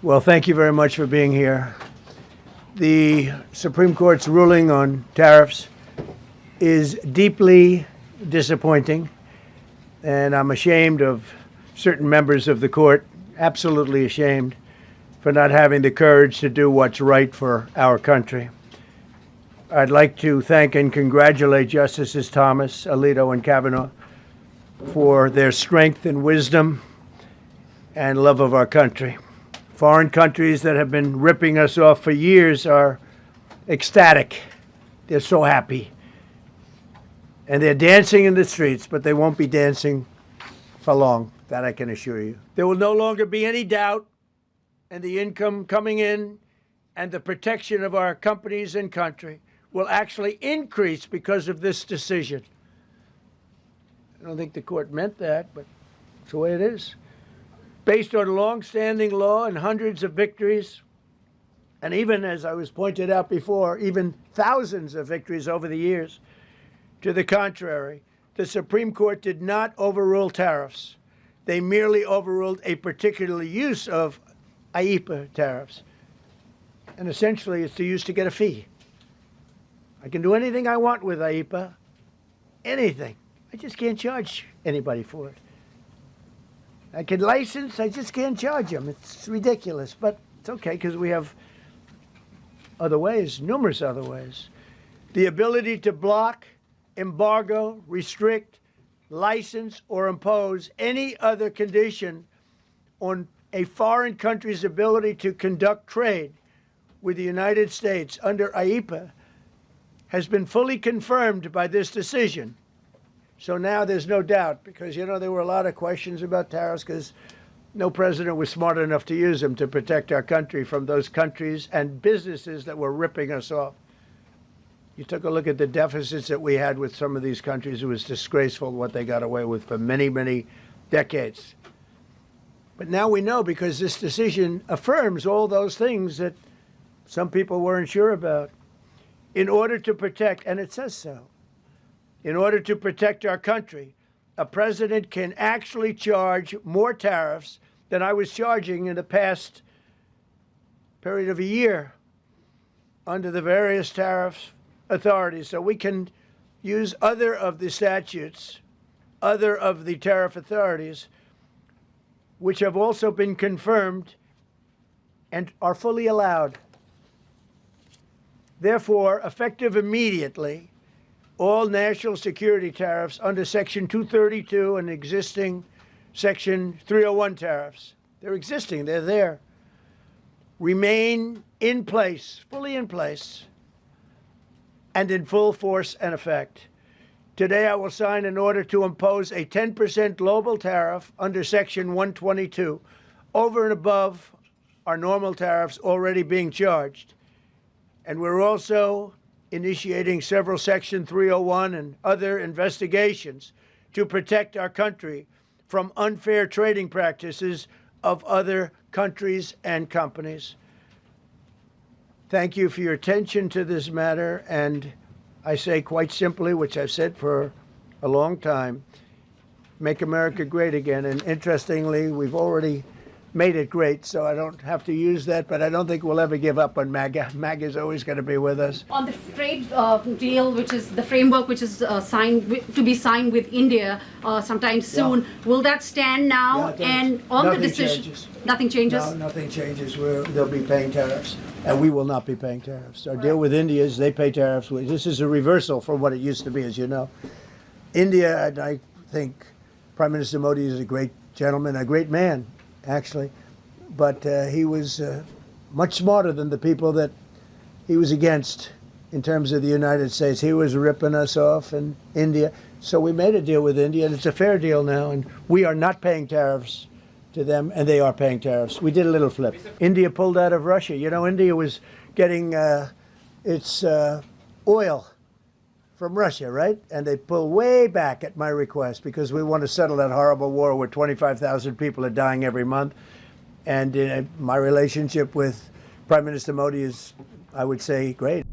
Well, thank you very much for being here. The Supreme Court's ruling on tariffs is deeply disappointing, and I'm ashamed of certain members of the court, absolutely ashamed, for not having the courage to do what's right for our country. I'd like to thank and congratulate Justices Thomas, Alito, and Kavanaugh for their strength and wisdom and love of our country. Foreign countries that have been ripping us off for years are ecstatic. They're so happy. And they're dancing in the streets, but they won't be dancing for long, that I can assure you. There will no longer be any doubt, and the income coming in and the protection of our companies and country will actually increase because of this decision. I don't think the court meant that, but it's the way it is. Based on long-standing law and hundreds of victories, and even, as I was pointed out before, even thousands of victories over the years, to the contrary, the Supreme Court did not overrule tariffs. They merely overruled a particular use of IEEPA tariffs. And essentially, it's used to get a fee. I can do anything I want with IEEPA, anything. I just can't charge anybody for it. I can license, I just can't charge them. It's ridiculous, but it's okay because we have other ways, numerous other ways. The ability to block, embargo, restrict, license, or impose any other condition on a foreign country's ability to conduct trade with the United States under IEEPA has been fully confirmed by this decision. So now there's no doubt, because, you know, there were a lot of questions about tariffs because no president was smart enough to use them to protect our country from those countries and businesses that were ripping us off. You took a look at the deficits that we had with some of these countries. It was disgraceful what they got away with for many, many decades. But now we know, because this decision affirms all those things that some people weren't sure about. In order to protect, and it says so, in order to protect our country, a president can actually charge more tariffs than I was charging in the past period of a year under the various tariff authorities. So we can use other of the statutes, other of the tariff authorities, which have also been confirmed and are fully allowed. Therefore, effective immediately, all national security tariffs under Section 232 and existing Section 301 tariffs, they're existing, they're there, remain in place, fully in place, and in full force and effect. Today, I will sign an order to impose a 10% global tariff under Section 122 over and above our normal tariffs already being charged. And we're also initiating several Section 301 and other investigations to protect our country from unfair trading practices of other countries and companies. Thank you for your attention to this matter, and I say quite simply, which I've said for a long time, make America great again. And interestingly, we've already made it great, so I don't have to use that, but I don't think we'll ever give up on MAGA. MAGA is always going to be with us. On the trade deal, which is the framework which is to be signed with India sometime soon, will that stand now? Yeah, and on the decision, changes. Nothing changes? No, nothing changes. They'll be paying tariffs, and we will not be paying tariffs. Our deal with India is they pay tariffs. This is a reversal from what it used to be, as you know. India, and I think Prime Minister Modi is a great gentleman, a great man, actually, but he was much smarter than the people that he was against in terms of the United States. He was ripping us off in India. So we made a deal with India, and it's a fair deal now, and we are not paying tariffs to them, and they are paying tariffs. We did a little flip. India pulled out of Russia. You know, India was getting its oil from Russia, right? And they pull way back at my request because we want to settle that horrible war where 25,000 people are dying every month. And my relationship with Prime Minister Modi is, I would say, great.